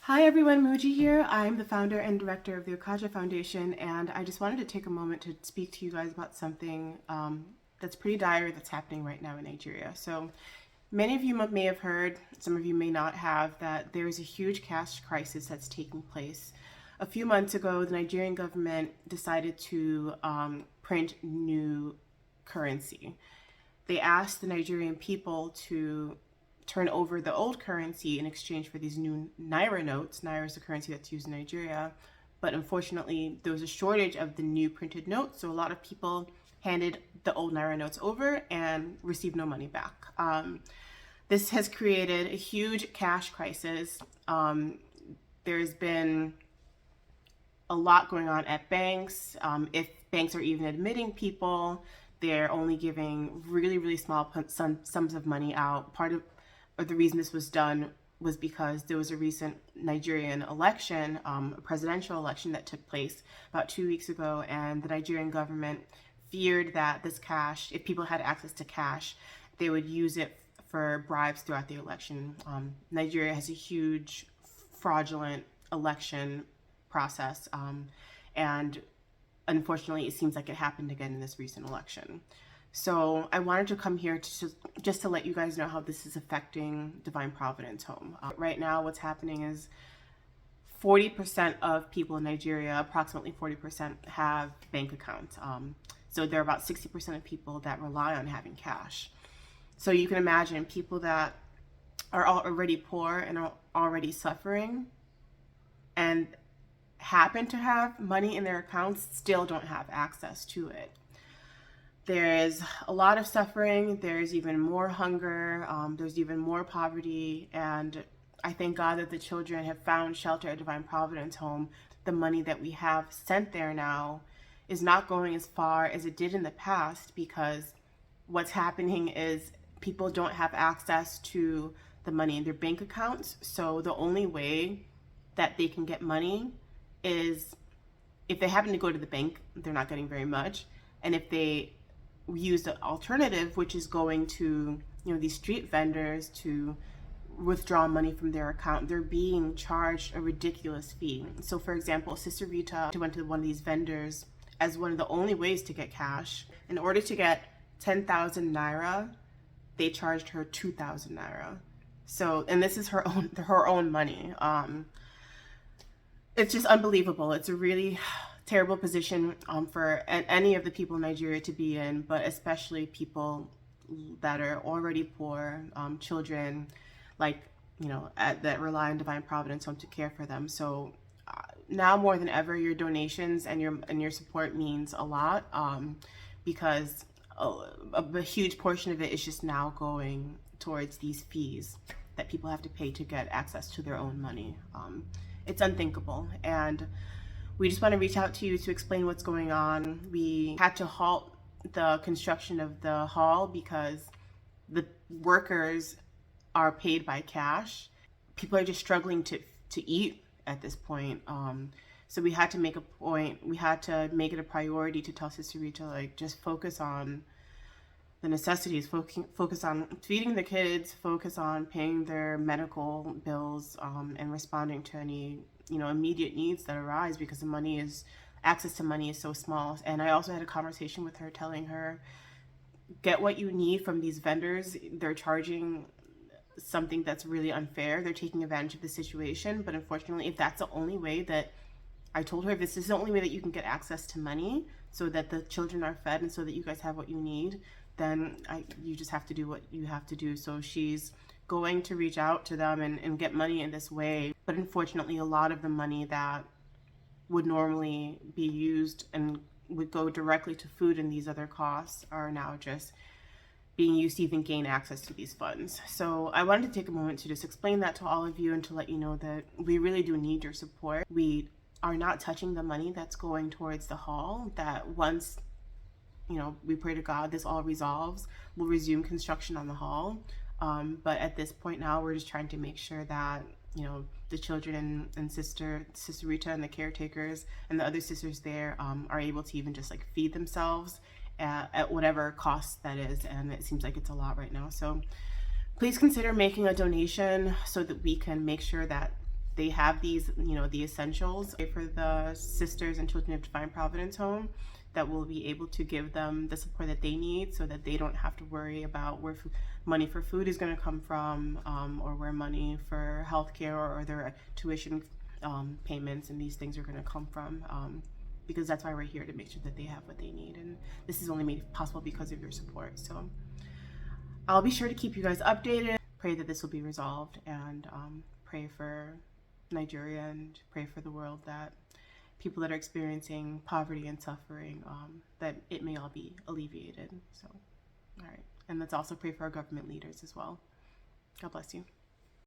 Hi everyone, Muji here. I'm the founder and director of the Okaja Foundation, and I just wanted to take a moment to speak to you guys about something that's pretty dire that's happening right now in Nigeria. So many of you may have heard, some of you may not have, that there is a huge cash crisis that's taking place. A few months ago, the Nigerian government decided to print new currency. They asked the Nigerian people to turn over the old currency in exchange for these new Naira notes. Naira is the currency that's used in Nigeria. But unfortunately, there was a shortage of the new printed notes. So a lot of people handed the old Naira notes over and received no money back. This has created a huge cash crisis. There's been a lot going on at banks. If banks are even admitting people, they're only giving really small sums of money out. Part of the reason this was done was because there was a recent Nigerian election, a presidential election that took place about 2 weeks ago, and the Nigerian government feared that this cash, if people had access to cash, they would use it for bribes throughout the election. Nigeria has a huge fraudulent election process, and unfortunately it seems like it happened again in this recent election. So I wanted to come here to just to let you guys know how this is affecting Divine Providence Home. Right now what's happening is 40% of people in Nigeria, approximately 40%, have bank accounts. So there are about 60% of people that rely on having cash. So you can imagine people that are already poor and are already suffering and happen to have money in their accounts still don't have access to it. There is a lot of suffering, there's even more hunger, there's even more poverty, and I thank God that the children have found shelter at Divine Providence Home. The money that we have sent there now is not going as far as it did in the past, because what's happening is people don't have access to the money in their bank accounts. So the only way that they can get money is if they happen to go to the bank, they're not getting very much. And if they use the alternative, which is going to these street vendors to withdraw money from their account, they're being charged a ridiculous fee. So for example, Sister Rita went to one of these vendors as one of the only ways to get cash. In order to get 10,000 naira, they charged her 2,000 naira. So, and this is her own money. It's just unbelievable. It's a really terrible position for any of the people in Nigeria to be in, but especially people that are already poor, children, that rely on Divine Providence Home to care for them. So now more than ever, your donations and your support means a lot, because a huge portion of it is just now going towards these fees that people have to pay to get access to their own money. It's unthinkable, and we just want to reach out to you to explain what's going on. We had to halt the construction of the hall because the workers are paid by cash. People are just struggling to eat at this point. So we had to make it a priority to tell Sister Rita, just focus on the necessities, focus on feeding the kids, focus on paying their medical bills, and responding to any immediate needs that arise, because access to money is so small. And I also had a conversation with her telling her, get what you need from these vendors. They're charging something that's really unfair. They're taking advantage of the situation. But unfortunately, if that's the only way that, I told her, if this is the only way that you can get access to money so that the children are fed and so that you guys have what you need, then you just have to do what you have to do. So she's going to reach out to them and get money in this way. But unfortunately, a lot of the money that would normally be used and would go directly to food and these other costs are now just being used to even gain access to these funds. So I wanted to take a moment to just explain that to all of you and to let you know that we really do need your support. We are not touching the money that's going towards the hall, that once we pray to God this all resolves, we'll resume construction on the hall. But at this point now, we're just trying to make sure that the children and Sister Rita and the caretakers and the other sisters there are able to even just feed themselves at whatever cost that is. And it seems like it's a lot right now. So please consider making a donation so that we can make sure that they have these, the essentials for the Sisters and Children of Divine Providence home that will be able to give them the support that they need so that they don't have to worry about where money for food is going to come from, or where money for healthcare or their tuition payments and these things are going to come from. Because that's why we're here, to make sure that they have what they need. And this is only made possible because of your support. So I'll be sure to keep you guys updated. Pray that this will be resolved, and pray for Nigeria and pray for the world, that people that are experiencing poverty and suffering, that it may all be alleviated. So, all right. And let's also pray for our government leaders as well. God bless you.